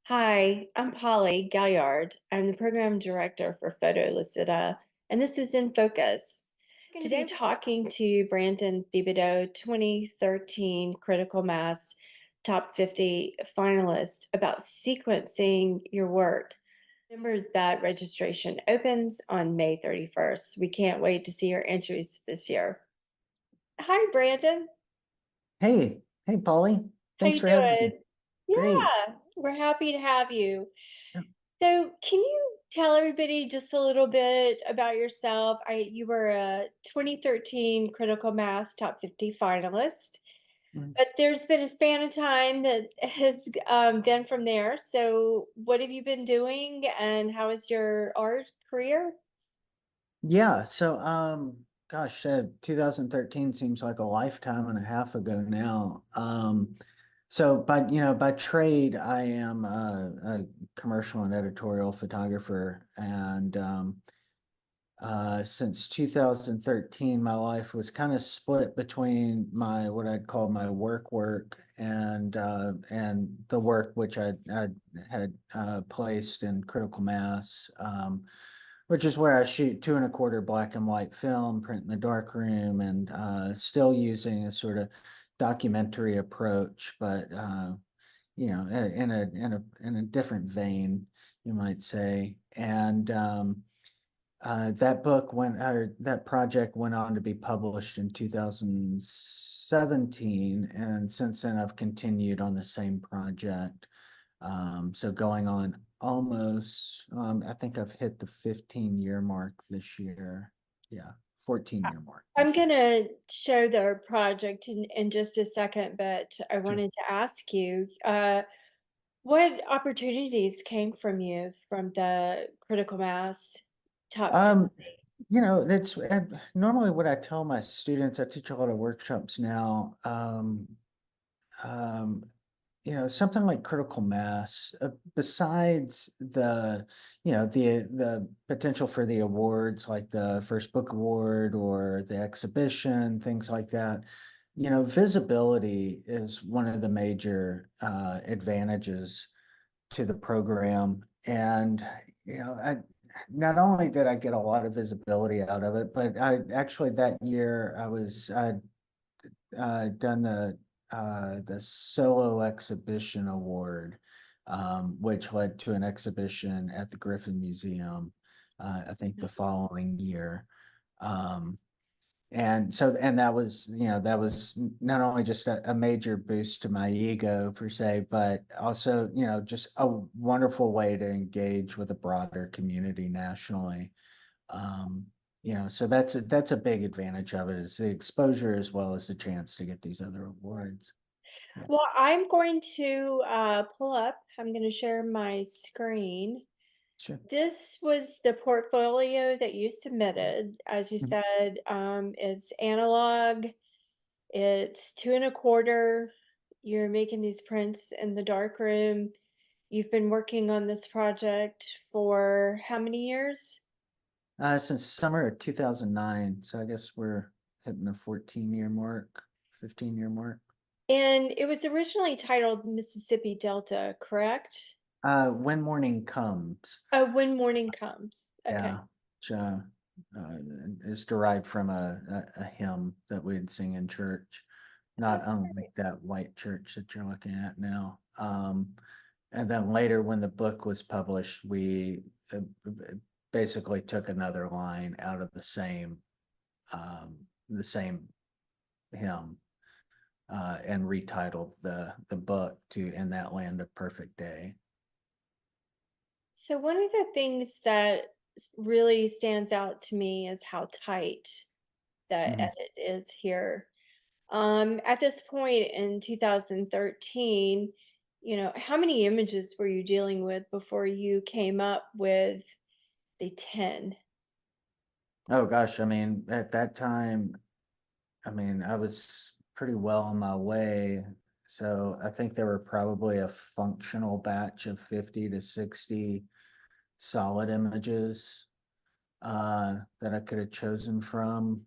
Hi, I'm Polly Galliard. I'm the program director for Photolucida, and this is In Focus. Today, I'm talking to Brandon Thibodeaux, 2013 Critical Mass Top 50 finalist, about sequencing your work. Remember that registration opens on May 31st. We can't wait to see your entries this year. Hi, Brandon. Hey, Polly. How Thanks you for having me. doing? Great. Yeah, we're happy to have you. Yeah. So, can you tell everybody just a little bit about yourself? You were a 2013 Critical Mass Top 50 finalist, Mm. but there's been a span of time that has been from there. So, what have you been doing, and how is your art career? Yeah, so gosh, 2013 seems like a lifetime and a half ago now. So by trade, I am a commercial and editorial photographer, and since 2013, my life was kind of split between my what I'd call my work and the work which I had placed in critical mass, which is where I shoot 2.25 black and white film, print in the darkroom, and still using a sort of documentary approach, but in a different vein, you might say, and that project went on to be published in 2017, and since then I've continued on the same project. So going on almost, I think I've hit the 15-year mark this year. Yeah, 14-year mark I'm this going year. to show the project in just a second, but I Sure. wanted to ask you what opportunities came from you from the Critical Mass Top Um, 50? that's normally what I tell my students. I teach a lot of workshops now. Um, something like critical mass, besides the potential for the awards, like the first book award or the exhibition, things like that. Visibility is one of the major advantages to the program. And, not only did I get a lot of visibility out of it, but I actually that year I done the solo exhibition award, which led to an exhibition at the Griffin Museum, I think the following year. Um, and that was not only just a major boost to my ego per se, but also, just a wonderful way to engage with a broader community nationally. So that's a big advantage of it, is the exposure as well as the chance to get these other awards. Yeah, Well, I'm going to pull up, I'm going to share my screen. sure. This was the portfolio that you submitted. As you Mhm. said, it's analog, it's 2.25. You're making these prints in the dark room. You've been working on this project for how many years? Since summer of 2009, so I guess we're hitting the 14-year mark, 15-year mark. And it was originally titled Mississippi Delta, correct? When Morning Comes, When Morning Comes. Okay. yeah, which uh, is derived from a hymn that we'd sing in church, not unlike that white church that you're looking at now. And then later, when the book was published, we basically took another line out of the same hymn, and retitled the book to "In That Land of Perfect Day." So one of the things that really stands out to me is how tight the Mhm. edit is here. At this point in 2013, how many images were you dealing with before you came up with the 10? Oh gosh, I mean, at that time, I mean, I was pretty well on my way. So I think there were probably a functional batch of 50 to 60 solid images that I could have chosen from.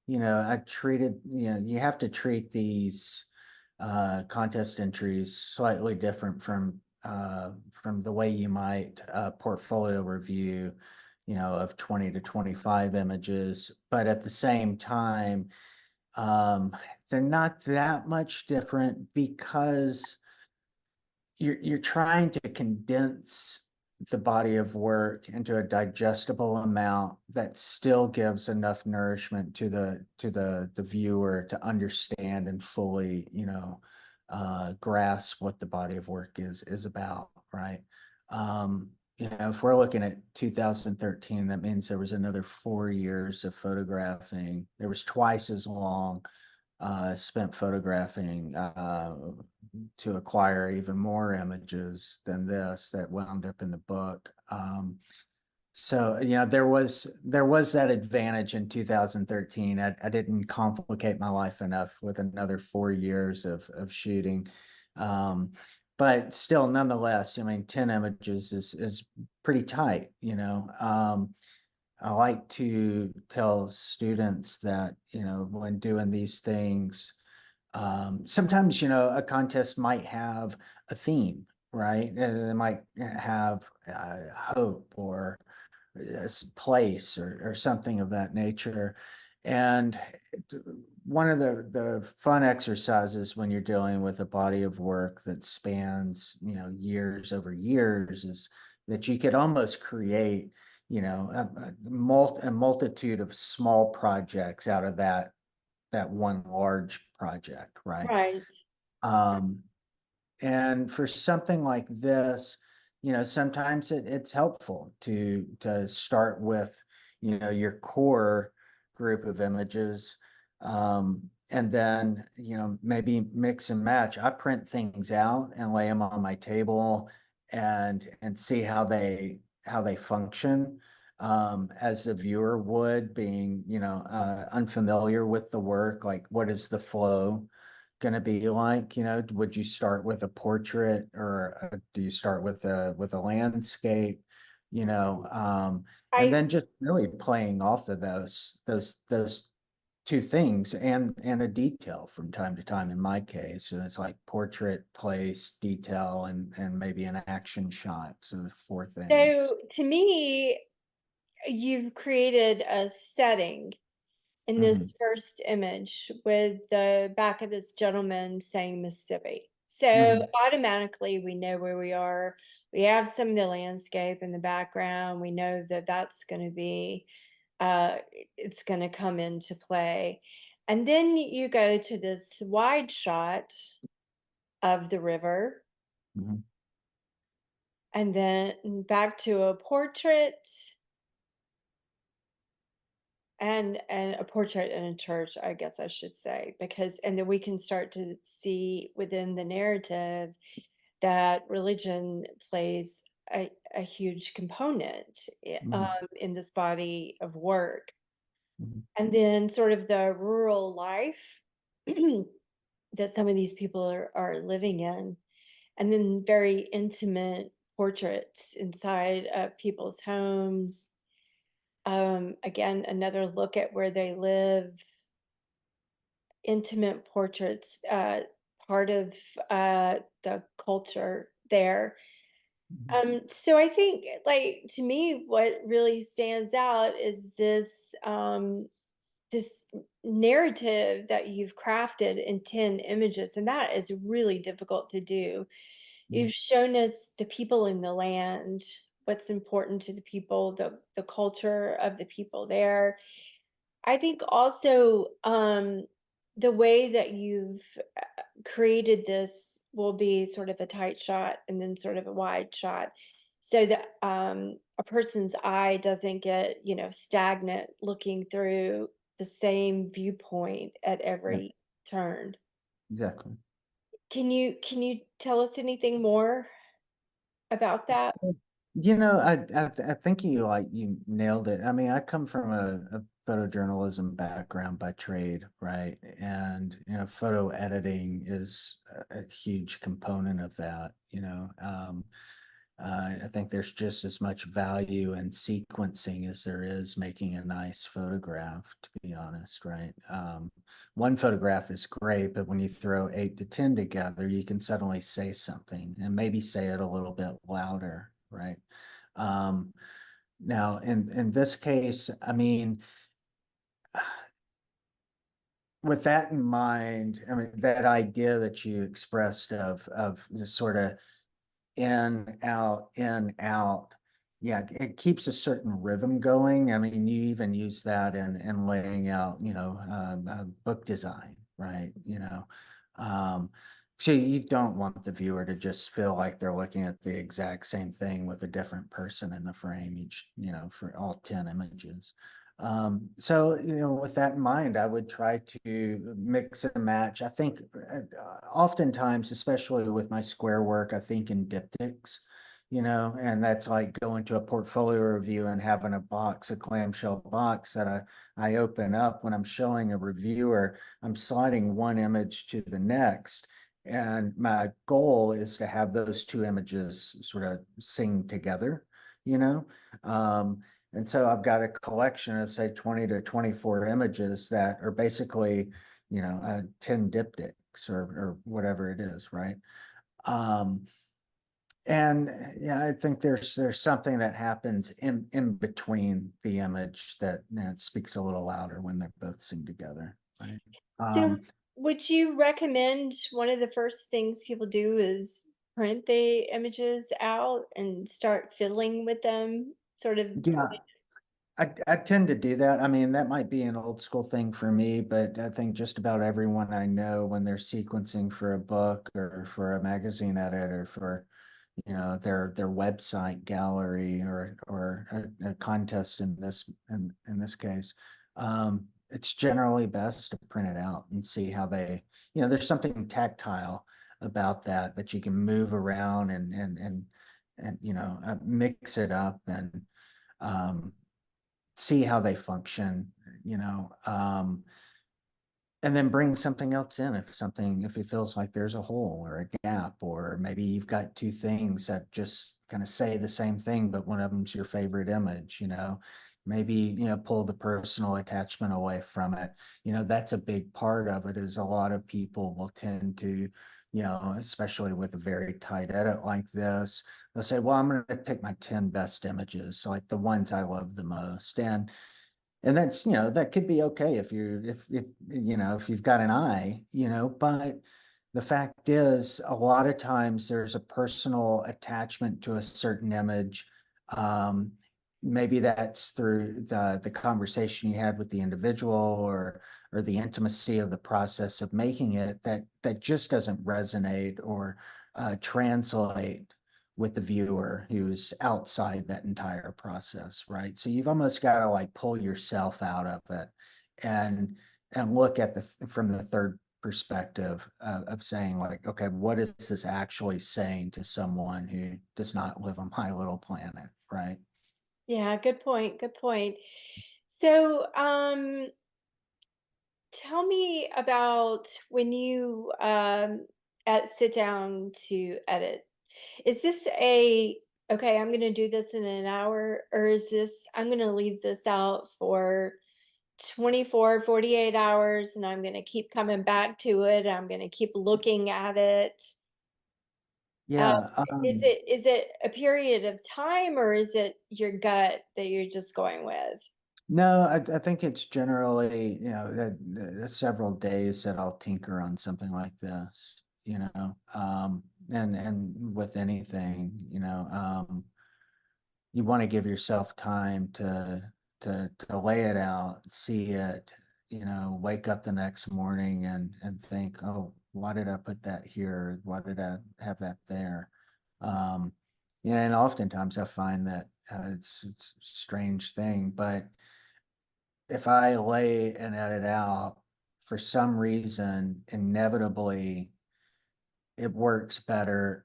You have to treat these contest entries slightly different from from the way you might portfolio review, of 20 to 25 images, but at the same time, um, they're not that much different because you're trying to condense the body of work into a digestible amount that still gives enough nourishment to the viewer to understand and fully, grasp what the body of work is about, right? If we're looking at 2013, that means there was another 4 years of photographing. There was twice as long spent photographing to acquire even more images than this that wound up in the book. So there was that advantage in 2013. I didn't complicate my life enough with another 4 years of shooting. Um, but still, nonetheless, I mean, 10 images is pretty tight. I like to tell students that, when doing these things, sometimes, a contest might have a theme, right? They might have hope or place or something of that nature. And one of the fun exercises when you're dealing with a body of work that spans, years over years is that you could almost create, a multitude of small projects out of that one large project, right? Right. Um, and for something like this, sometimes it's helpful to start with, your core group of images, and then, maybe mix and match. I print things out and lay them on my table and see how they function, as the viewer would, being, unfamiliar with the work, like what is the flow going to be like? Would you start with a portrait, or do you start with a landscape? And I then just really playing off of those two things, and a detail from time to time. In my case, and it's like portrait, place, detail, and maybe an action shot. So the four things. So to me, you've created a setting in this Hmm. first image with the back of this gentleman saying Mississippi. So Hmm. automatically we know where we are. We have some of the landscape in the background. We know that that's going to be, uh, it's going to come into play. And then you go to this wide shot of the river, Hmm. and then back to a portrait, and a portrait in a church, I guess I should say, because and then we can start to see within the narrative that religion plays a huge component Hmm. in this body of work. Hmm. And then sort of the rural life that some of these people are living in, and then very intimate portraits inside of people's homes. Again, another look at where they live, intimate portraits, part of the culture there. So I think, like, to me, what really stands out is this narrative that you've crafted in 10 images, and that is really difficult to do. Hmm. You've shown us the people in the land, what's important to the people, the culture of the people there. I think also, the way that you've created this will be sort of a tight shot and then sort of a wide shot, so that a person's eye doesn't get, stagnant looking through the same viewpoint at Yeah, every turn. exactly. Can you tell us anything more about that? I think you nailed it. I mean, I come from a photojournalism background by trade, right? And photo editing is a huge component of that. I think there's just as much value in sequencing as there is making a nice photograph, to be honest, right? One photograph is great, but when you throw 8 to 10 together, you can suddenly say something and maybe say it a little bit louder, right? Um, Now, in this case, I mean, with that in mind, I mean, that idea that you expressed of just sort of in, out. Yeah, it keeps a certain rhythm going. I mean, you even use that in laying out, book design, right? So you don't want the viewer to just feel like they're looking at the exact same thing with a different person in the frame each, for all 10 images. So, with that in mind, I would try to mix and match. I think oftentimes, especially with my square work, I think in diptychs, and that's like going to a portfolio review and having a box, a clamshell box that I open up when I'm showing a reviewer. I'm sliding one image to the next. And my goal is to have those two images sort of sing together, you know? Um, and so I've got a collection of say 20 to 24 images that are basically, 10 diptychs or whatever it is, right? Um, and yeah, I think there's something that happens in between the image that it speaks a little louder when they're both sing together, right? So, Um, would you recommend one of the first things people do is print the images out and start fiddling with them, sort of? yeah, I tend to do that. I mean, that might be an old school thing for me, but I think just about everyone I know when they're sequencing for a book or for a magazine edit or for, their website gallery or a contest in this case, it's generally best to print it out and see how there's something tactile about that you can move around and mix it up and um, see how they function, and then bring something else in if it feels like there's a hole or a gap, or maybe you've got two things that just kind of say the same thing, but one of them's your favorite image, maybe, pull the personal attachment away from it. That's a big part of it is a lot of people will tend to, especially with a very tight edit like this, they'll say, well, I'm going to pick my 10 best images, so like the ones I love the most. And that's, that could be okay if you've got an eye, but the fact is a lot of times there's a personal attachment to a certain image. Um, Maybe that's through the conversation you had with the individual or the intimacy of the process of making it that just doesn't resonate or translate with the viewer who's outside that entire process, right? So you've almost got to like pull yourself out of it and look at from the third perspective of saying like, okay, what is this actually saying to someone who does not live on my little planet, right? Yeah, good point. Good point. So, tell me about when you sit down to edit. Is this a okay, I'm going to do this in an hour, or is this I'm going to leave this out for 24, 48 hours and I'm going to keep coming back to it. I'm going to keep looking at it. Um, Yeah. is it a period of time or is it your gut that you're just going with? No, I think it's generally, several days that I'll tinker on something like this, and with anything, you want to give yourself time to lay it out, see it, wake up the next morning and think, oh, why did I put that here? Why did I have that there? Um, and oftentimes I find that it's a strange thing, but if I lay and edit out, for some reason, inevitably it works better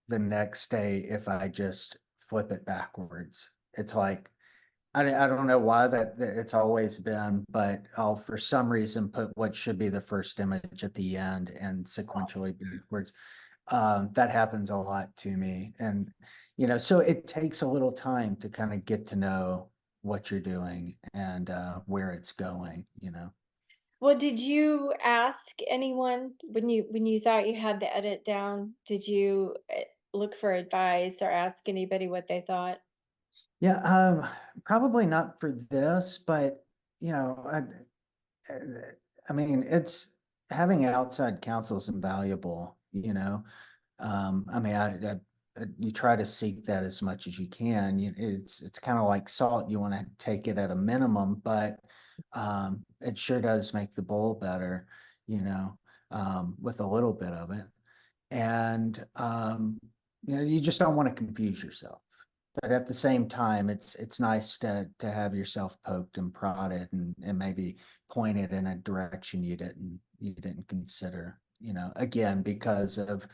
the next day if I just flip it backwards. It's like I don't know why that it's always been, but I'll for some reason put what should be the first image at the end and sequentially backwards. That happens a lot to me. And, so it takes a little time to kind of get to know what you're doing and where it's going. Well, did you ask anyone when you thought you had the edit down? Did you look for advice or ask anybody what they thought? Yeah, probably not for this, but you know, I, I mean, it's having outside counsel is invaluable. I mean, you try to seek that as much as you can. It's kind of like salt. You want to take it at a minimum, but it sure does make the bowl better, with a little bit of it. And you just don't want to confuse yourself. But at the same time, it's nice to have yourself poked and prodded and maybe pointed in a direction you didn't consider, again, because of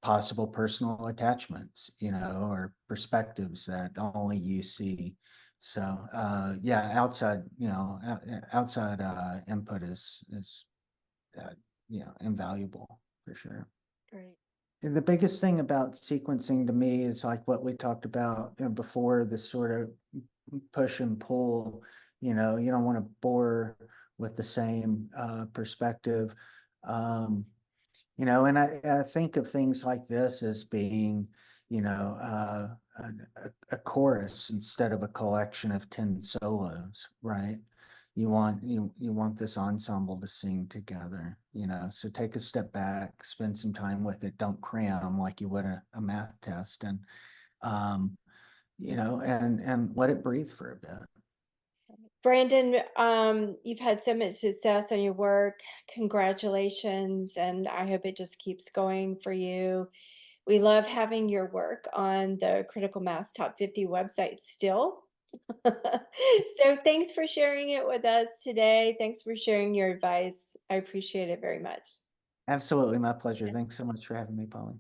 possible personal attachments, or perspectives that only you see. So yeah, outside input is invaluable for sure. Great. And the biggest thing about sequencing to me is like what we talked about, before, this sort of push and pull. You don't want to bore with the same perspective. Um, and I think of things like this as being, a chorus instead of a collection of 10 solos, right? You want this ensemble to sing together, so take a step back, spend some time with it, don't cram like you would a math test, and um, and let it breathe for a bit. Brandon, you've had so much success on your work. Congratulations, and I hope it just keeps going for you. We love having your work on the Critical Mass Top 50 website still. So thanks for sharing it with us today. Thanks for sharing your advice. I appreciate it very much. Absolutely, my pleasure. Thanks so much for having me, Polly.